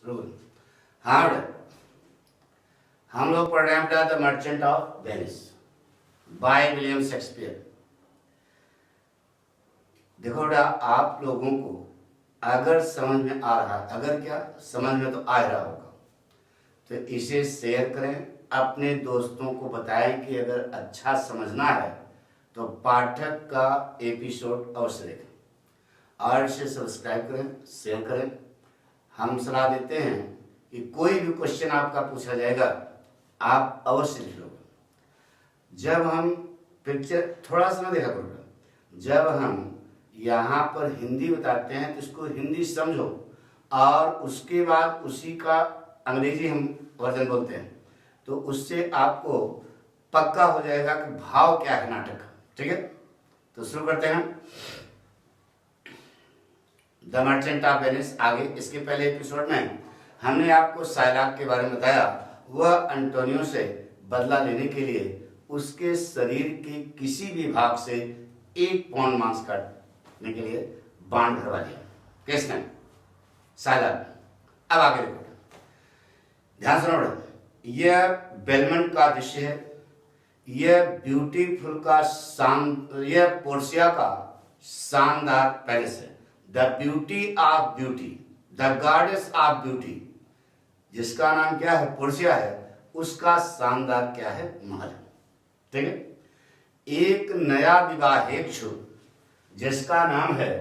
Rule. हाँ बेटा, हम लोग पढ़ रहे हैं बेटा the merchant of Venice by William Shakespeare. देखो बेटा, आप लोगों को अगर समझ में आ रहा है, अगर क्या समझ में तो आ रहा होगा, तो इसे शेयर करें, अपने दोस्तों को बताएं कि अगर अच्छा समझना है तो पाठक का एपिसोड अवश्य देखें और इसे सब्सक्राइब करें, शेयर करें। हम सलाह देते हैं कि कोई भी क्वेश्चन आपका पूछा जाएगा आप अवश्य लिख लोगे। जब हम पिक्चर थोड़ा सा देखा करो, जब हम यहाँ पर हिंदी बताते हैं तो इसको हिंदी समझो और उसके बाद उसी का अंग्रेजी हम वर्जन बोलते हैं, तो उससे आपको पक्का हो जाएगा कि भाव क्या है नाटक का। ठीक है, तो शुरू करते हैं द मर्चेंट ऑफ वेनिस। आगे इसके पहले एपिसोड में हमने आपको साइलाक के बारे में बताया। वह अंटोनियो से बदला लेने के लिए उसके शरीर के किसी भी भाग से 1 पाउंड मांस काटने के लिए बांध भरवा दिया। किसने? साइलाक। अब आगे देखो, ध्यान सुनो बेटा, यह बेलमंट का दृश्य है, यह ब्यूटीफुल का यह पोर्सिया का शानदार पैलेस है। The beauty of beauty, the goddess of beauty, जिसका नाम क्या है? पोर्सिया है, उसका शानदार क्या है? महल है। ठीक है, एक नया विवाहेक्षु जिसका नाम है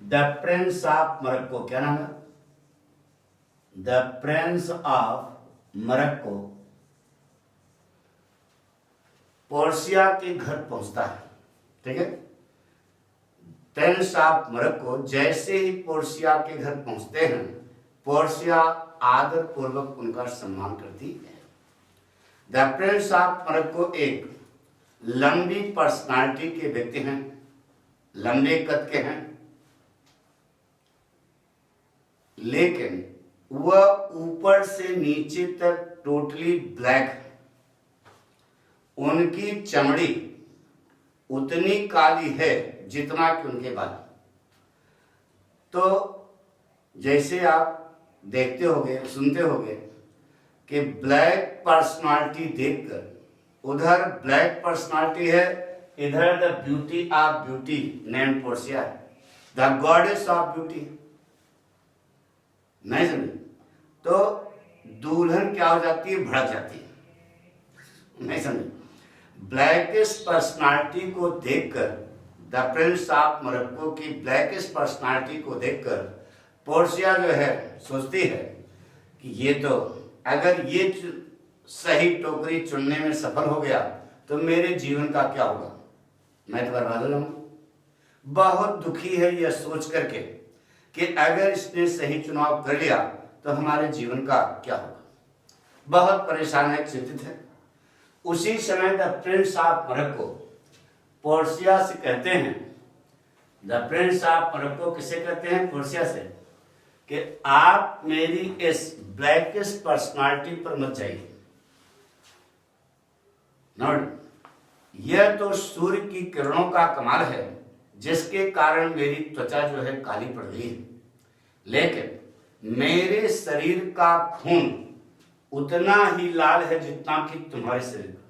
द प्रिंस ऑफ मोरक्को। क्या नाम है? The Prince of Morocco Portia के घर पहुंचता है। ठीक है, प्रिंस ऑफ मोरक्को जैसे ही पोर्सिया के घर पहुंचते हैं, पोर्सिया आदर पूर्वक उनका सम्मान करती है। द प्रिंस ऑफ मोरक्को एक लंबी पर्सनालिटी के व्यक्ति हैं, लंबे कद के हैं, लेकिन वह ऊपर से नीचे तक टोटली ब्लैक है। उनकी चमड़ी उतनी काली है जितना कि उनके बाल। तो जैसे आप देखते होंगे, सुनते होंगे कि ब्लैक पर्सनालिटी देखकर, उधर ब्लैक पर्सनालिटी है, इधर the beauty of beauty name Portia है, द गॉडेस ऑफ ब्यूटी। नहीं समझे? तो दुल्हन क्या हो जाती है? भड़क जाती है। नहीं समझे? ब्लैकेस्ट पर्सनालिटी को देखकर, द प्रिंस ऑफ मोरक्को की ब्लैकेस्ट पर्सनालिटी को देखकर पोर्सिया जो है सोचती है कि ये तो, अगर ये सही टोकरी चुनने में सफल हो गया तो मेरे जीवन का क्या होगा? मैं तो बर्बाद हो जाऊंगा। बहुत दुखी है यह सोच करके कि अगर इसने सही चुनाव कर लिया तो हमारे जीवन का क्या होगा। बहुत परेशान है, चिंतित है। उसी समय the Prince of Morocco Portia से कहते हैं, द प्रिंस ऑफ मोरक्को किसे कहते हैं? पोर्सिया से, कि आप मेरी इस ब्लैकेस्ट पर्सनालिटी पर मत जाइए। नोट, यह तो सूर्य की किरणों का कमाल है जिसके कारण मेरी त्वचा जो है काली पड़ गई है, लेकिन मेरे शरीर का खून उतना ही लाल है जितना कि तुम्हारे शरीर का।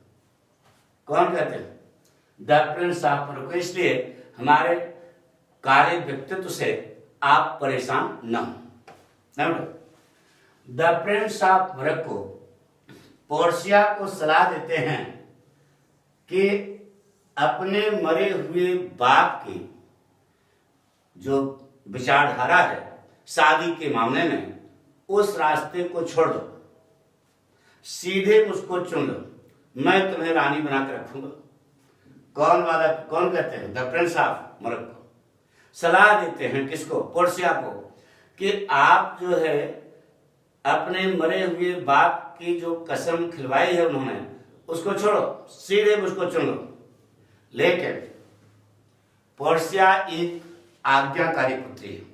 कौन कहते हैं? The Prince of Morocco. इसलिए हमारे कार्य व्यक्तित्व से आप परेशान न हो। The Prince of Morocco Portia को सलाह देते हैं कि अपने मरे हुए बाप की जो विचारधारा है शादी के मामले में, उस रास्ते को छोड़ दो, सीधे मुझको चुन लो, मैं तुम्हें रानी बनाकर रखूंगा। कौन कहते हैं? द प्रिंस ऑफ मोरक्को सलाह देते हैं किसको? पोर्सिया को, कि आप जो है अपने मरे हुए बाप की जो कसम खिलवाई है उन्होंने, उसको छोड़ो, सीधे मुझको चुन लो। लेकिन पोर्सिया एक आज्ञाकारी पुत्री है,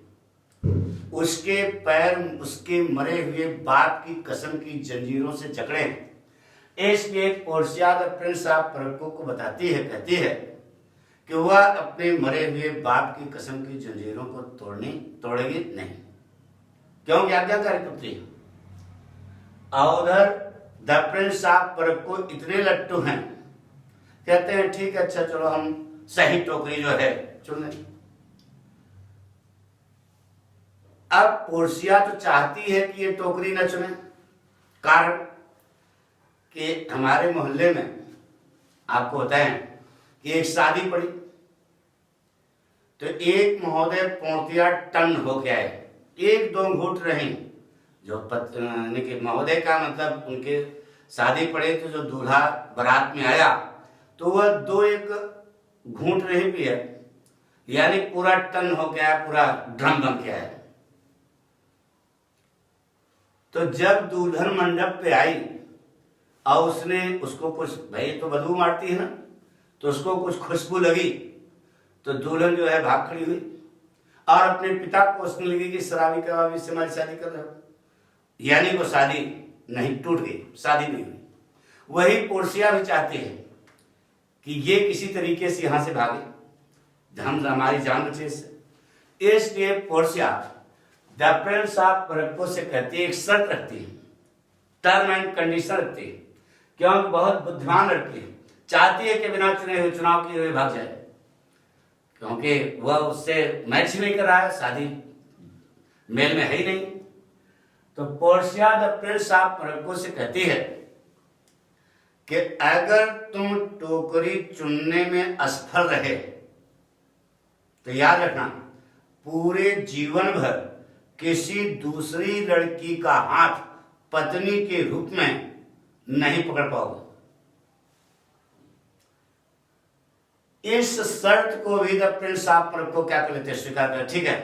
उसके पैर उसके मरे हुए बाप की कसम की जंजीरों से जकड़े हैं। इसलिए Portia the Prince of Morocco को बताती है, कहती है कि वह अपने मरे हुए बाप की कसम की जंजीरों को तोड़ेगी नहीं, क्योंकि आज्ञाकारी पुत्री है। और उधर द प्रिंस ऑफ को इतने लट्टू हैं, कहते हैं ठीक है अच्छा चलो हम सही टोकरी जो है चुन लें। अब पोर्शिया तो चाहती है कि ये टोकरी न चुने, कारण कि हमारे मोहल्ले में आपको बताएं कि एक शादी पड़ी तो एक महोदय पूर्णतया टन हो गया है, एक दो घूट रही जो महोदय का मतलब उनके शादी पड़े तो जो दूल्हा बारात में आया तो वह दो एक घूंट नहीं पिया, यानी पूरा टन हो गया, पूरा ड्रम बन गया है। तो जब दुल्हन मंडप पे आई और उसने उसको कुछ, भाई तो बदबू मारती है ना, तो उसको कुछ खुशबू लगी तो दुल्हन जो है भाग खड़ी हुई और अपने पिता को उसने लगी कि शराबी कबाबी से हमारी शादी कर रहे हो, यानी वो शादी नहीं, टूट गई, शादी नहीं हुई। वही पोर्शिया भी चाहती है कि ये किसी तरीके से यहां से भागे, हम हमारी जान बचे इससे। इसलिए Portia the Prince of Morocco से कहती है, एक शर्त रखती है, टर्म एंड कंडीशन रखती है, क्योंकि बहुत बुद्धिमान लड़की है, चाहती है कि बिना चुने हुए चुनाव किए हुए भाग जाए, क्योंकि वह उससे मैच नहीं कर रहा है, शादी मेल में है ही नहीं। तो Portia the Prince of Morocco से कहती है कि अगर तुम टोकरी चुनने में असफल रहे तो याद रखना पूरे जीवन भर किसी दूसरी लड़की का हाथ पत्नी के रूप में नहीं पकड़ पाओगे। इस शर्त को भी द प्रिंस ऑफ मोरक्को क्या कर लेते, स्वीकार कर, ठीक है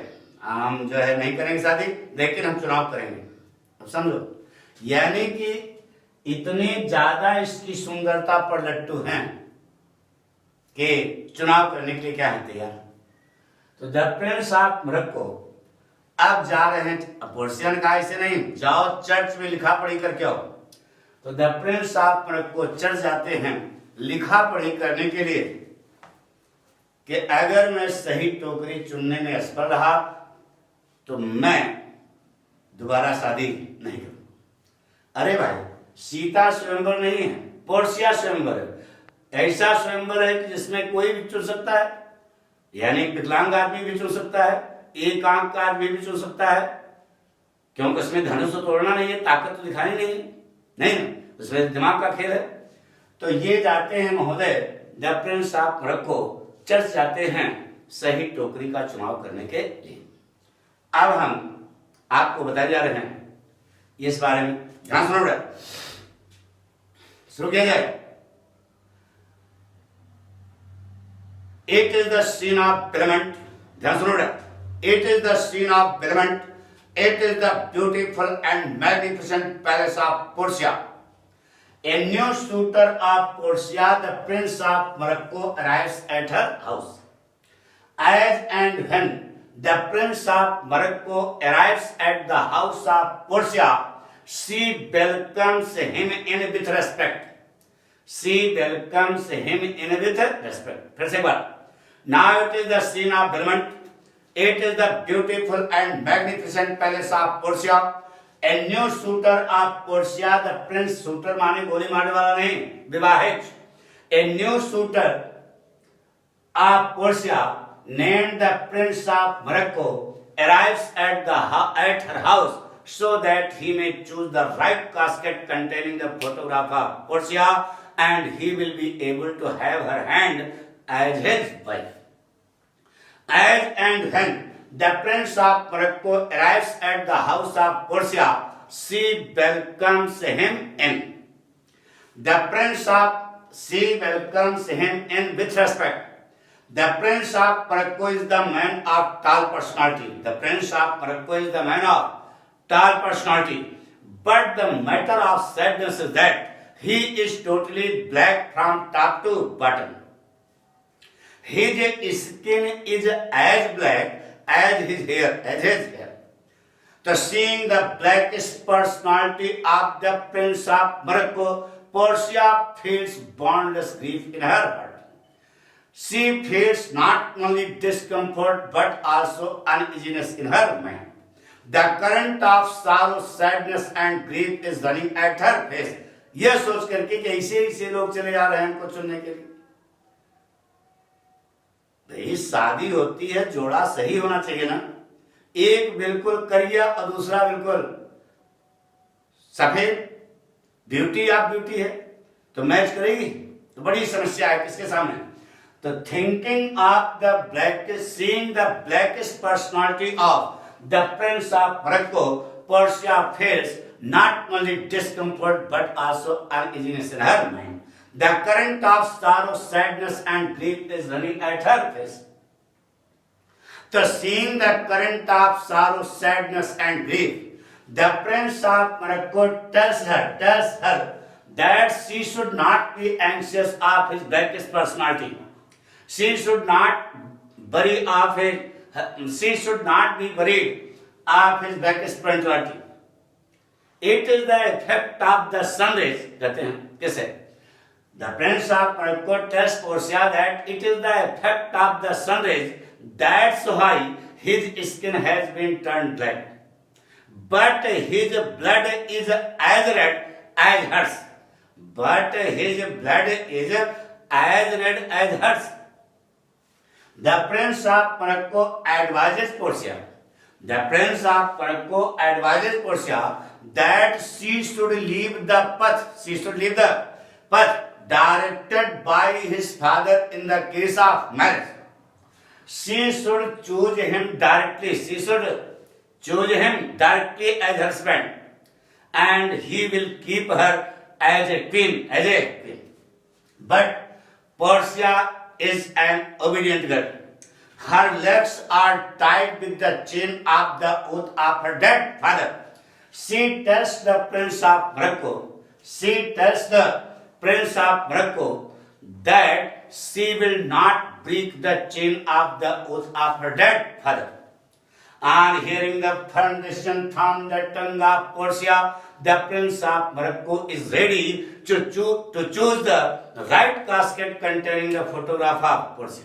हम जो है नहीं करेंगे शादी, लेकिन हम चुनाव करेंगे। अब समझो, यानी कि इतनी ज्यादा इसकी सुंदरता पर लट्टू हैं कि चुनाव करने के लिए क्या है तैयार। तो द प्रिंस ऑफ मोरक्को अब जा रहे हैं, पोर्शिया ने कहा इसे नहीं, जाओ चर्च में लिखा पढ़ी करके आओ। तो the Prince of Morocco church जाते हैं लिखा पढ़ी करने के लिए कि अगर मैं सही टोकरी चुनने में असफल रहा तो मैं दोबारा शादी नहीं करूंगा। अरे भाई, सीता स्वयंवर नहीं है, पोर्शिया स्वयंवर है। ऐसा स्वयंवर है कि जिसमें कोई भी चुन सकता है, यानी विकलांग आदमी भी चुन सकता है, एक आंख का आदमी भी चुन सकता है, क्योंकि उसमें धनुष तो तोड़ना नहीं है, ताकत तो दिखानी नहीं है, नहीं उसमें दिमाग का खेल है। तो ये जाते हैं महोदय the Prince of Morocco church जाते हैं सही टोकरी का चुनाव करने के लिए। अब हम आपको बताए जा रहे हैं इस बारे में, ध्यान सुनो बेटा, शुरू किया जाए। It is the scene of Belmont, ध्यान सुनो बेटा, it is the scene of Belmont, it is the beautiful and magnificent palace of Portia. A new suitor of Portia, the prince of Morocco, arrives at her house. As and when the prince of Morocco arrives at the house of Portia, she welcomes him in with respect. She welcomes him in with respect. फिर से एक बार. Now it is the scene of Belmont. It is the beautiful and magnificent palace of Portia. A new suitor of Portia, the prince, suitor माने गोली मारने वाला नहीं, विवाहित। A new suitor of Portia, named the prince of Morocco, arrives at her house so that he may choose the right casket containing the photograph of Portia, and he will be able to have her hand as his wife. As and when the prince of Morocco arrives at the house of Portia, she welcomes him in. She welcomes him in with respect. The prince of Morocco is the man of tall personality. The prince of Morocco is the man of tall personality. But the matter of sadness is that he is totally black from top to bottom. His skin is as black as his hair. So seeing the blackish personality of the prince of Morocco, Portia feels boundless grief in her heart. She feels not only discomfort but also uneasiness in her mind. The current of sorrow, sadness and grief is running at her face. यह सोच करके कि ऐसे लोग चले जा रहे हैं उनको चुनने के लिए। भाई शादी होती है, जोड़ा सही होना चाहिए ना। एक बिल्कुल करिया और दूसरा बिल्कुल सफेद, ब्यूटी ऑफ ब्यूटी है, तो मैच करेगी? तो बड़ी समस्या है किसके सामने? तो thinking of the black, seeing the blackest personality of the Prince of Morocco, Portia feels not only discomfort but also uneasiness in her mind. The current of sorrow, sadness and grief is running at her face. So seeing the current of sorrow, sadness and grief, the prince of Morocco tells her that she should not be anxious of his blackest personality. She should not worry of she should not be worried of his blackest personality. It is the effect of the sun rays. कहते हैं कैसे? The prince of Morocco tells Portia that it is the effect of the sun rays. That's why his skin has been turned black. But his blood is as red as hers. But his blood is as red as hers. The prince of Morocco advises Portia. The prince of Morocco advises Portia that she should leave the path. She should leave the path directed by his father in the case of marriage. She should choose him directly. She should choose him directly as husband, and he will keep her as a queen. But Portia is an obedient girl. Her legs are tied with the chain of the oath of her dead father. She tells the prince of Morocco. She tells the prince of Morocco that she will not break the chain of the oath of her dead father. On hearing the firm decision from the tongue of Portia, the prince of Morocco is ready to choose the right casket containing the photograph of Portia.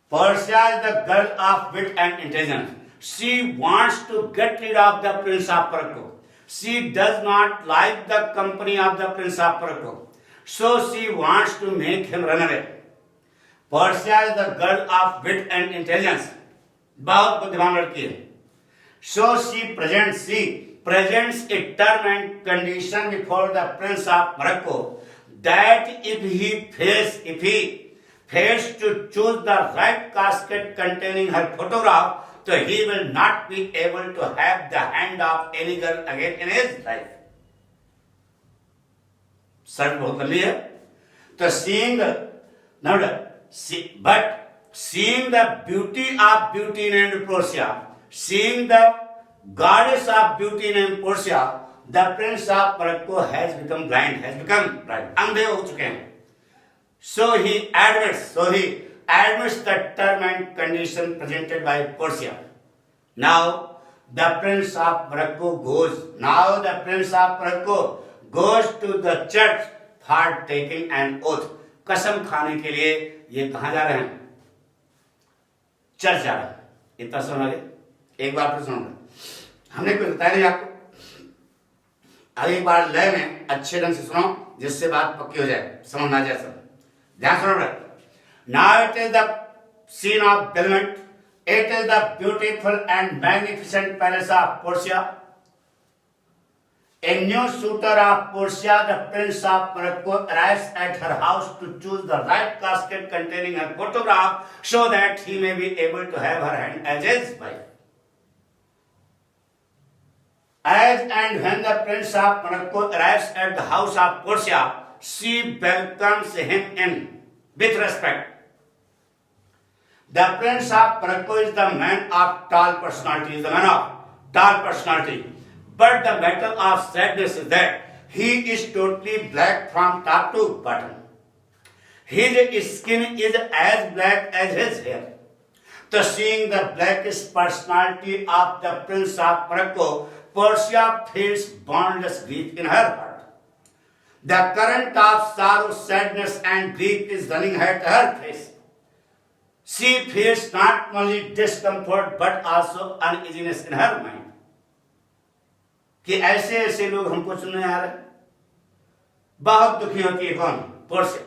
Portia is the girl of wit and intelligence. She wants to get rid of the prince of Morocco. She does not like the company of the prince of Morocco, so she wants to make him run away. Portia is the girl of wit and intelligence. बहुत बुद्धिमान लड़की है. So she presents a term and condition before the prince of Morocco that if he fails to choose the right casket containing her photograph, so he will not be able to have the hand of any girl again in his life. शर्त बहुत लंबी है. तो seeing the beauty of beauty named Portia, seeing the goddess of beauty named Portia, the prince of Morocco has become blind. अंधे हो चुके हैं. So he admits the term and condition presented by Portia. Now the prince of Morocco goes to the church for taking an oath. कसम खाने के लिए ये कहाँ जा रहे हैं? चर्च जा रहे हैं. इतना सुनोगे? एक बार फिर सुनोगे. हमने कुछ बताया नहीं आपको. अब एक बार लय में अच्छे ढंग से सुनो जिससे बात पक्की हो जाए, समझ ना जाए सब. ध्यान सुनो. Now it is the scene of Belmont. It is the beautiful and magnificent palace of Portia. A new suitor of Portia, the prince of Morocco, arrives at her house to choose the right casket containing her photograph so that he may be able to have her hand as his wife. As and when the prince of Morocco arrives at the house of Portia, she welcomes him in with respect. The prince of Morocco is the man of tall personality, But the matter of sadness is that he is totally black from top to bottom. His skin is as black as his hair. So seeing the blackest personality of the prince of Morocco, Portia feels boundless grief in her heart. The current of sorrow, sadness and grief is running at her face. she feels not only discomfort but also uneasiness in her mind. कि ऐसे ऐसे लोग हमको सुनने आ रहे, बहुत दुखी होती है। कौन? पोर्शिया।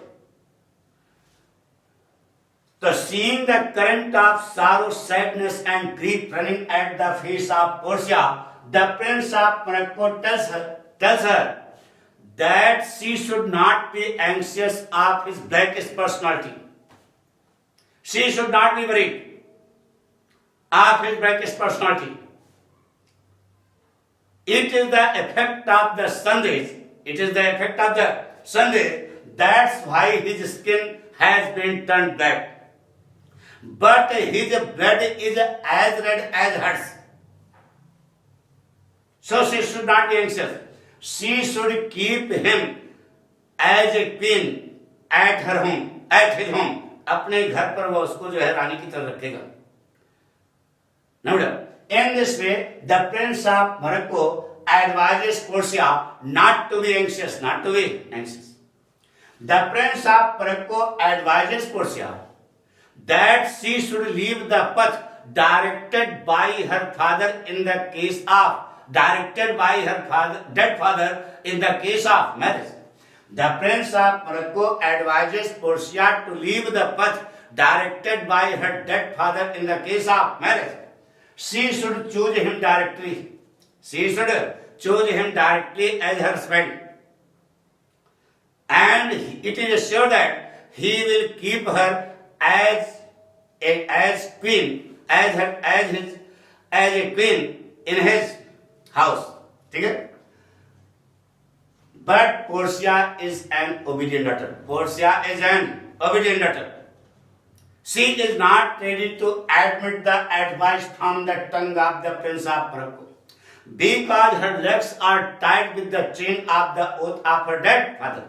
तो seeing the current of sorrow, sadness and grief running at the face of Portia, the Prince of Monaco tells her that she should not be anxious of his blackish personality. She should not be worried of his blackish personality. It is the effect of the sun rays. It is the effect of the sun rays. That's why his skin has been turned black. But his blood is as red as hers. So she should not be anxious. She should keep him as a queen at her home, at his home. अपने घर पर वो उसको जो है रानी की तरह रखेगा। No doubt. In this way, the Prince of Morocco advises Portia not to be anxious, not to be anxious. The Prince of Morocco advises Portia that she should leave the path directed by her father in the case of dead father in the case of marriage. The Prince of Morocco advises Portia to leave the path directed by her dead father in the case of marriage. She should choose him directly. She should choose him directly as her husband. And it is assured that he will keep her as queen, as a queen in his house. ठीक है? But Portia is an obedient daughter. Portia is an obedient daughter. She is not ready to admit the advice from the tongue of the Prince of Morocco, because her legs are tied with the chain of the oath of her dead father.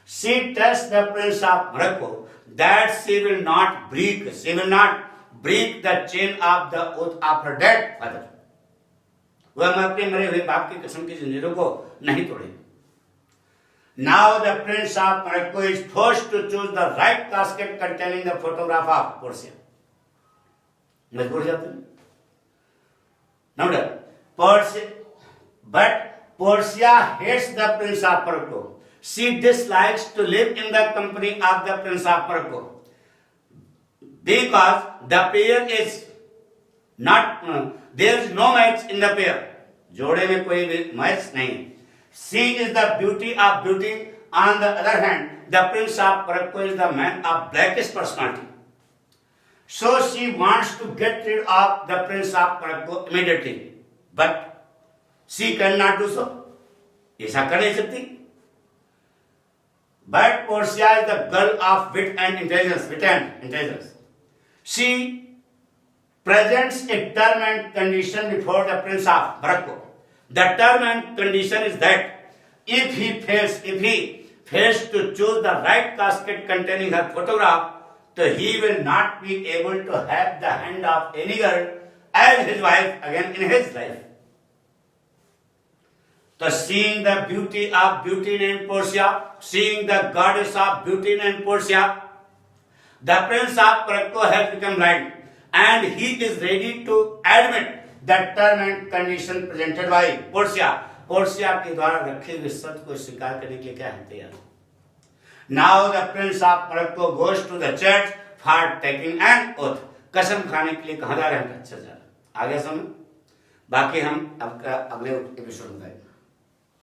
She tells the Prince of Morocco that she will not break the chain of the oath of her dead father. वह अपने मरे हुए बाप की कसम की जंजीरों को नहीं तोड़ेगी. Now the Prince of Morocco is forced to choose the right casket containing the photograph of Portia. मजबूर जाते हैं. Now, but Portia hates the Prince of Morocco. She dislikes to live in the company of the Prince of Morocco because the pair is not. There is no match in the pair. जोड़े में कोई भी match नहीं. She is the beauty of beauty. On the other hand, the Prince of Morocco is the man of blackest personality. So she wants to get rid of the Prince of Morocco immediately. But she cannot do so. ऐसा कर नहीं सकती. But Portia is the girl of wit and intelligence. She presents a term and condition before the Prince of Morocco. The term and condition is that if he fails to choose the right casket containing her photograph, so he will not be able to have the hand of any girl as his wife again in his life. So seeing the beauty of beauty named Portia, seeing the goddess of beauty named Portia, the Prince of Morocco has become blind, and he is ready to admit the term and condition presented by Portia. Portia के द्वारा रखे हुए सत्य को स्वीकार करने के लिए क्या है तैयार. Now the Prince of Morocco goes to the church for taking an oath. कसम खाने के लिए कहाँ जा रहे हैं? अच्छा जा रहे हैं. आगे समझ. बाकी हम अगले एपिसोड में